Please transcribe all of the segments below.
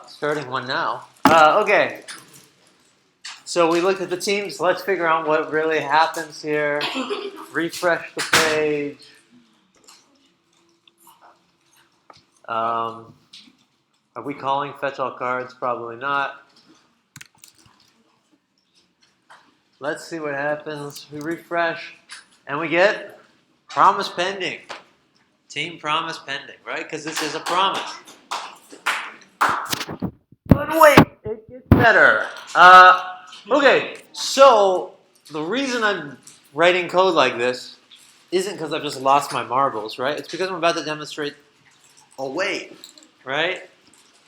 Starting one now. Okay. So we looked at the teams. Let's figure out what really happens here. Refresh the page. Are we calling fetch all cards? Probably not. Let's see what happens. We refresh, and we get promise pending. Team promise pending, right? Because this is a promise. But wait, it gets better. Okay, so the reason I'm writing code like this isn't because I've just lost my marbles, right? It's because I'm about to demonstrate await, right?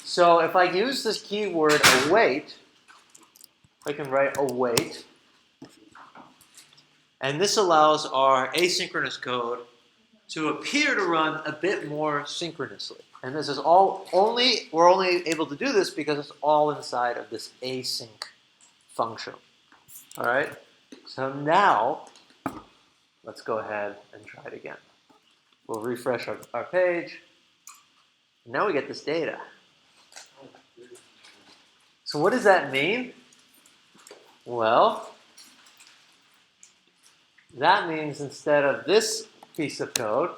So if I use this keyword await, I can write await. And this allows our asynchronous code to appear to run a bit more synchronously. And this is we're only able to do this because it's all inside of this async function. All right? So now, let's go ahead and try it again. We'll refresh our page. Now we get this data. So what does that mean? Well, that means instead of this piece of code,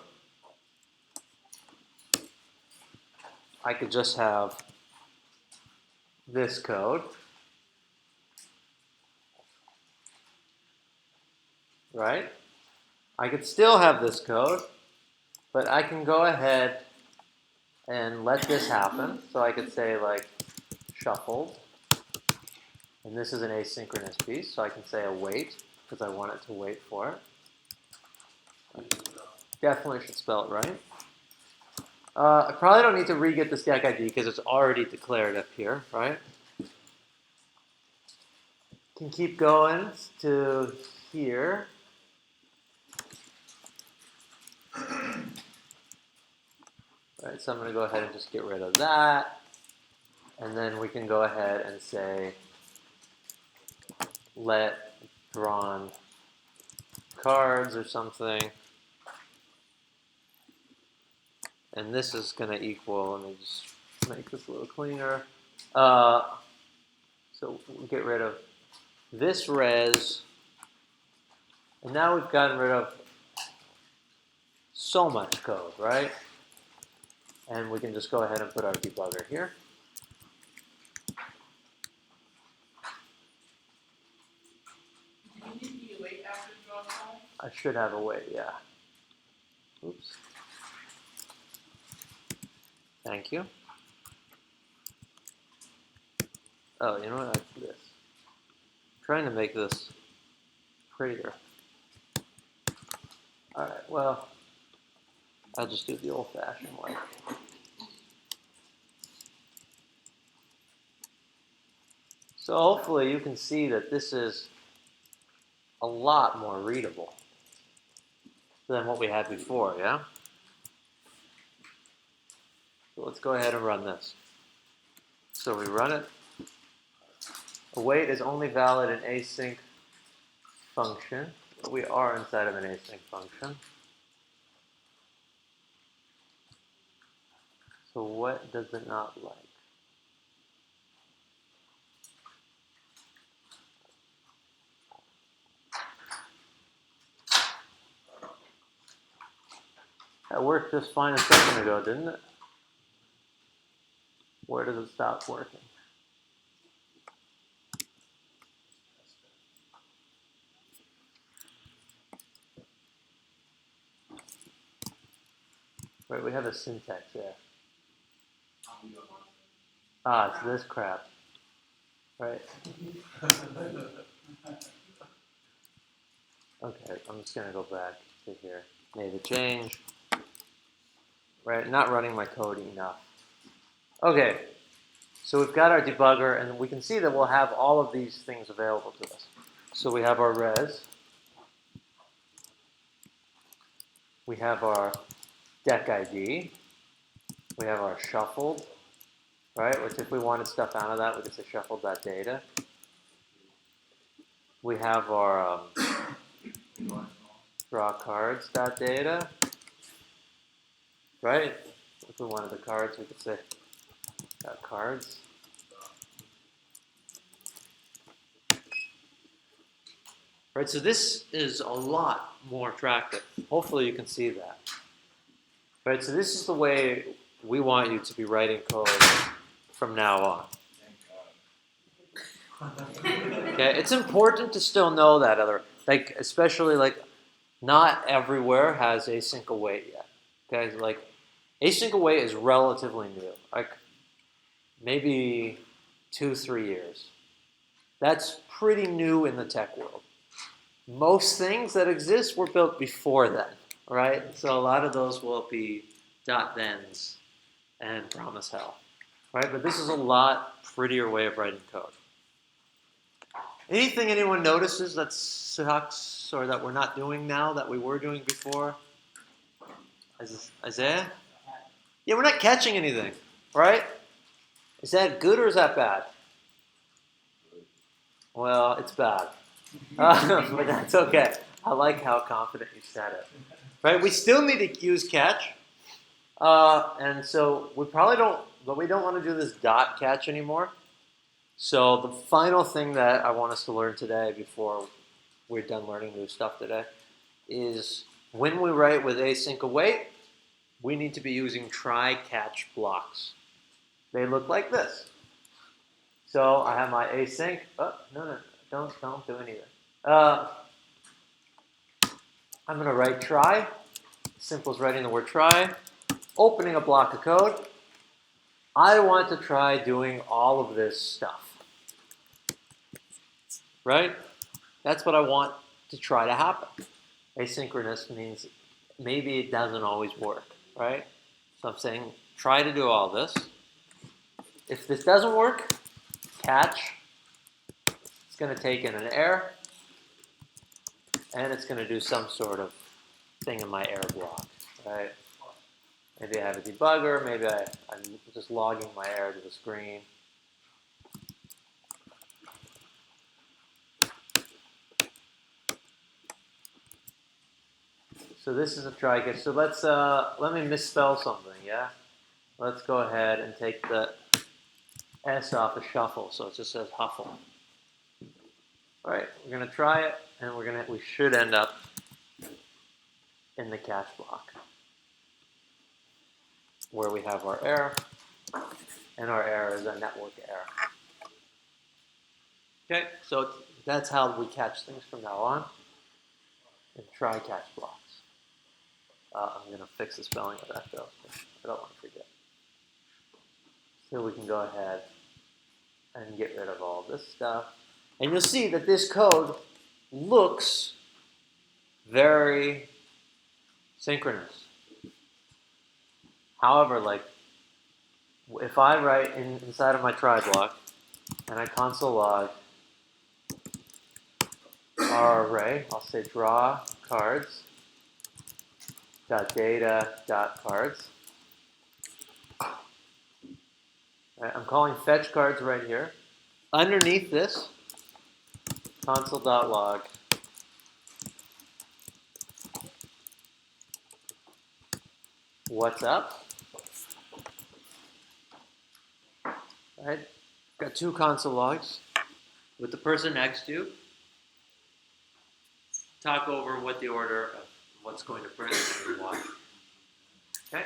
I could just have this code, right? I could still have this code, but I can go ahead and let this happen. So I could say like shuffled, and this is an asynchronous piece, so I can say await because I want it to wait for it. Definitely should spell it right. I probably don't need to re-get the stack ID because it's already declared up here, right? Can keep going to here. Right, so I'm going to go ahead and just get rid of that. And then we can go ahead and say let drawn cards or something. And this is going to equal, let me just make this a little cleaner. So we'll get rid of this res. And now we've gotten rid of so much code, right? And we can just go ahead and put our debugger here. Do you need the await after draw call? I should have a way, yeah. Oops. Thank you. Oh, you know what? I do this. I'm trying to make this prettier. All right, well, I'll just do it the old-fashioned way. So hopefully you can see that this is a lot more readable than what we had before, yeah? So let's go ahead and run this. So we run it. Await is only valid in async function. We are inside of an async function. So what does it not like? That worked just fine a second ago, didn't it? Where does it stop working? Right, we have a syntax there. Ah, it's this crap. Right. Okay, I'm just gonna go back to here. Made a change. Right, not running my code enough. Okay, so we've got our debugger, and we can see that we'll have all of these things available to us. So we have our res. We have our deck ID. We have our shuffled, right? Which if we wanted stuff out of that, we could say shuffled.data. We have our draw cards.data, right? If we wanted the cards, we could say Got cards. Right, so this is a lot more attractive. Hopefully you can see that. Right, so this is the way we want you to be writing code from now on. Okay, it's important to still know that especially not everywhere has async await yet. Okay, like async await is relatively new, like maybe 2-3 years. That's pretty new in the tech world. Most things that exist were built before then, right? So a lot of those will be .thens and promise hell, right? But this is a lot prettier way of writing code. Anything anyone notices that sucks or that we're not doing now that we were doing before? Isaiah? Yeah, we're not catching anything, right? Is that good or is that bad? Well, it's bad. But that's okay. I like how confident you said it. Right? We still need to use catch. And so we probably don't, but we don't want to do this dot catch anymore. So the final thing that I want us to learn today before we're done learning new stuff today is when we write with async await, we need to be using try catch blocks. They look like this. So I have my async. Oh, no, don't do anything. I'm going to write try. Simple as writing the word try. Opening a block of code. I want to try doing all of this stuff. Right? That's what I want to try to happen. Asynchronous means maybe it doesn't always work, right? So I'm saying try to do all this. If this doesn't work, catch. It's going to take in an error, and it's going to do some sort of thing in my error block, right? Maybe I have a debugger, maybe I'm just logging my error to the screen. So this is a try catch. So let me misspell something, yeah? Let's go ahead and take the S off of shuffle, so it just says huffle. All right, we're gonna try it, and we should end up in the catch block where we have our error, and our error is a network error. Okay, so that's how we catch things from now on, and try catch blocks. I'm going to fix the spelling of that though. I don't want to forget. So we can go ahead and get rid of all this stuff. And you'll see that this code looks very synchronous. However, if I write inside of my try block and I console log our array, I'll say draw cards .data.cards. Right, I'm calling fetch cards right here. Underneath this, console.log what's up. Right, got two console logs with the person next to you. Talk over what the order of what's going to print and why. Okay?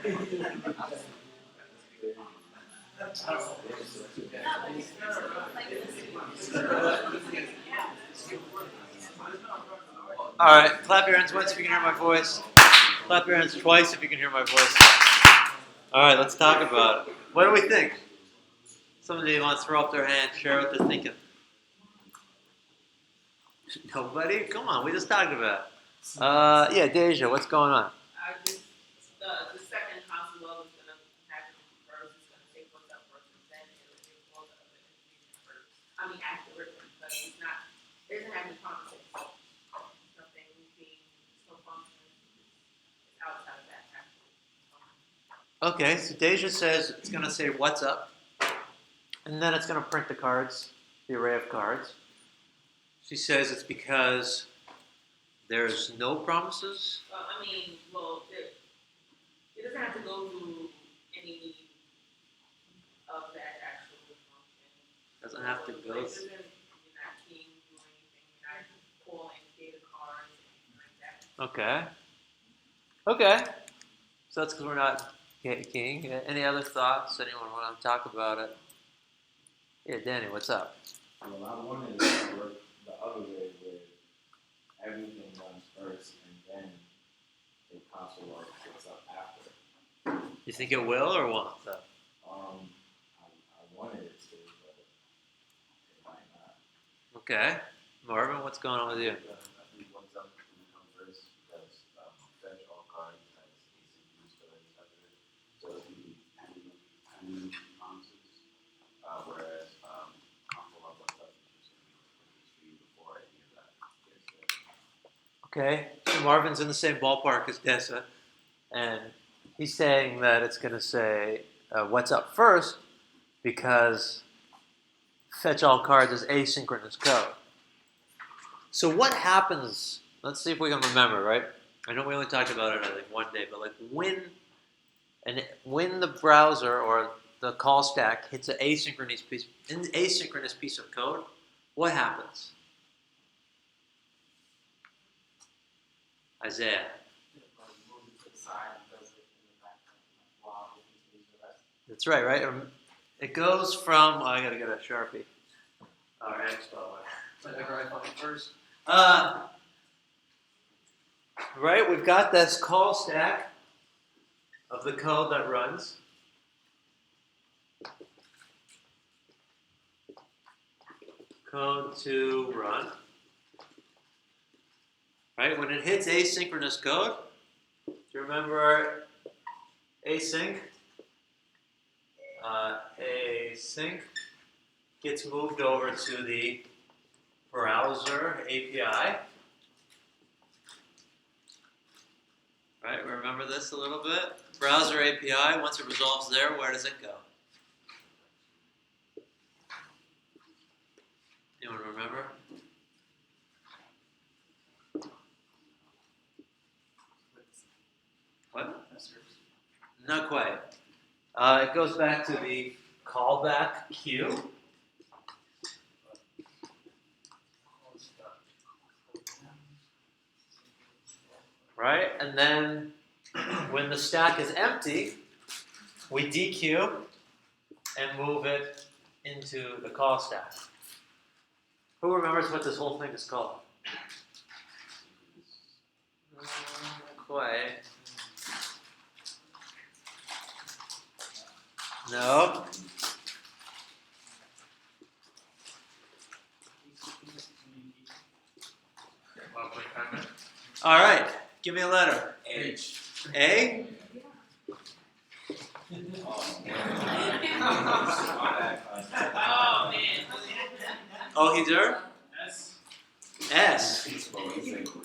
All right, clap your hands once if you can hear my voice. Clap your hands twice if you can hear my voice. All right, let's talk about it. What do we think? Somebody wants to throw up their hand, share what they're thinking. Nobody? Come on, we just talked about it. Yeah, Deja, what's going on? The second console is gonna happen first. It's gonna take what's up first, and then it'll give both of the information first. I mean, afterwards, because it's not. It doesn't have any context. Nothing being so functional. It's outside of that actual. Okay, so Deja says it's going to say what's up, and then it's going to print the cards, the array of cards. She says it's because there's no promises. It doesn't have to go through any of that actual function. Doesn't have to go. You're not keying through anything. You're not pulling data cards or anything like that. Okay. So that's because we're not keying. Any other thoughts? Anyone want to talk about it? Yeah, Danny, what's up? Well, I wanted to work the other way where everything runs first and then the console log gets up after. You think it will or won't? Though? I wanted it to, but it might not. Okay. Marvin, what's going on with you? I think what's up will come first because fetch all cards has async use for each other. So if you any promises, whereas console log what's up is just going to be for you before any of that gets there. Okay. So Marvin's in the same ballpark as Dessa, and he's saying that it's going to say what's up first because fetch all cards is asynchronous code. So what happens? Let's see if we can remember, right? I know we only talked about it, I think, one day, but like when the browser or the call stack hits an asynchronous piece of code, what happens? Isaiah. That's right, right? It goes from, I gotta get a Sharpie. All right, whatever I find first. Right, we've got this call stack of the code that runs. Code to run. Right, when it hits asynchronous code, do you remember async? Async gets moved over to the browser API. Right, remember this a little bit? Browser API, once it resolves there, where does it go? Anyone remember? What? Not quite. It goes back to the callback queue. Right? And then when the stack is empty, we dequeue and move it into the call stack. Who remembers what this whole thing is called? Not quite. No. All right. Give me a letter. H. A? Oh man. Oh, he's there? S. S.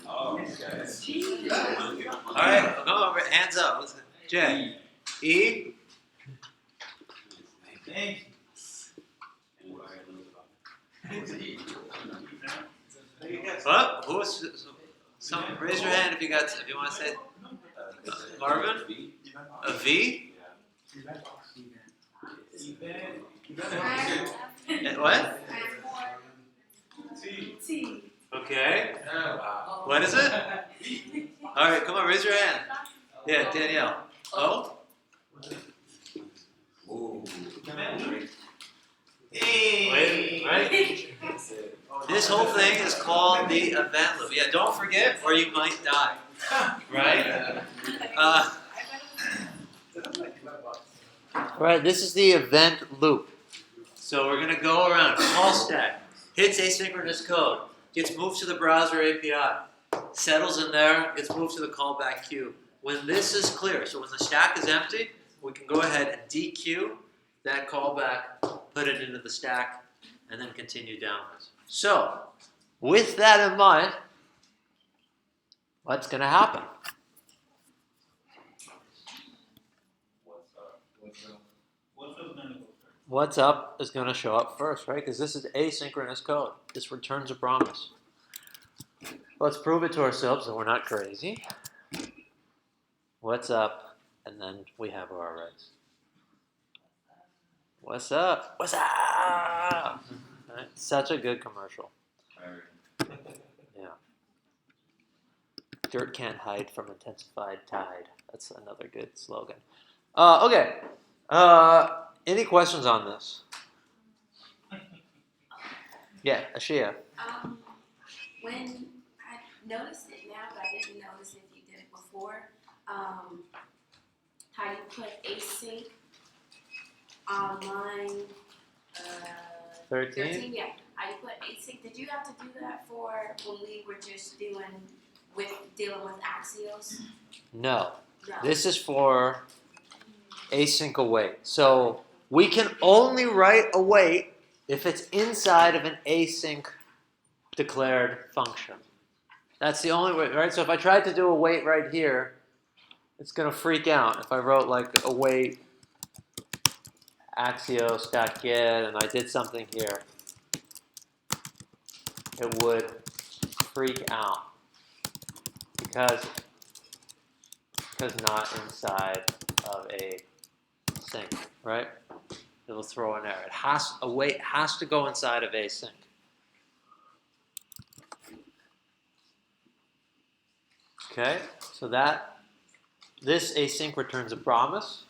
Oh, okay. All right. Come over. Hands up. Listen. J. E? What? Who's? Raise your hand if you want to say. Marvin? A V? What? T. Okay. What is it? All right, come on, raise your hand. Yeah, Danielle. O? Ooh. Hey, right? This whole thing is called the event loop. Yeah, don't forget, or you might die. Right? Right, this is the event loop. So we're going to go around, call stack, hits asynchronous code, gets moved to the browser API, settles in there, gets moved to the callback queue. When this is clear, so when the stack is empty, we can go ahead and dequeue that callback, put it into the stack, and then continue downwards. So, with that in mind, what's going to happen? What's up is going to show up first, right? Because this is asynchronous code. This returns a promise. Let's prove it to ourselves that we're not crazy. What's up? And then we have our arrays. What's up? What's up? Right? Such a good commercial. Yeah. Dirt can't hide from intensified tide. That's another good slogan. Okay. Any questions on this? Yeah, Ashia. When I noticed it now, but I didn't notice if you did it before, how you put async on line 13? yeah. How you put async. Did you have to do that for when we were just dealing with Axios? No. No. This is for async await. So we can only write await if it's inside of an async declared function. That's the only way, right? So if I tried to do await right here, it's going to freak out. If I wrote like await axios.get and I did something here, it would freak out because not inside of a sync, right? It'll throw an error. Await has to go inside of async. Okay, so this async returns a promise,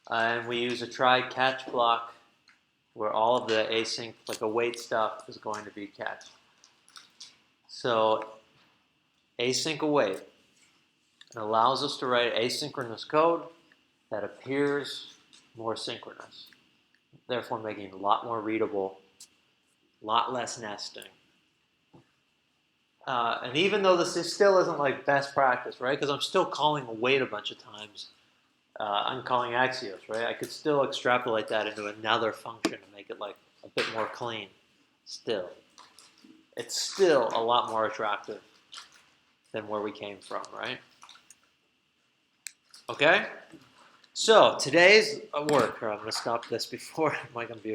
and we use a try catch block where all of the async, like await stuff, is going to be catched. So async await it allows us to write asynchronous code that appears more synchronous, therefore making it a lot more readable, a lot less nesting. And even though this still isn't like best practice, right? Because I'm still calling await a bunch of times. I'm calling Axios, right? I could still extrapolate that into another function and make it like a bit more clean. Still, it's still a lot more attractive than where we came from, right? Okay. So today's work. I'm going to stop this before my computer.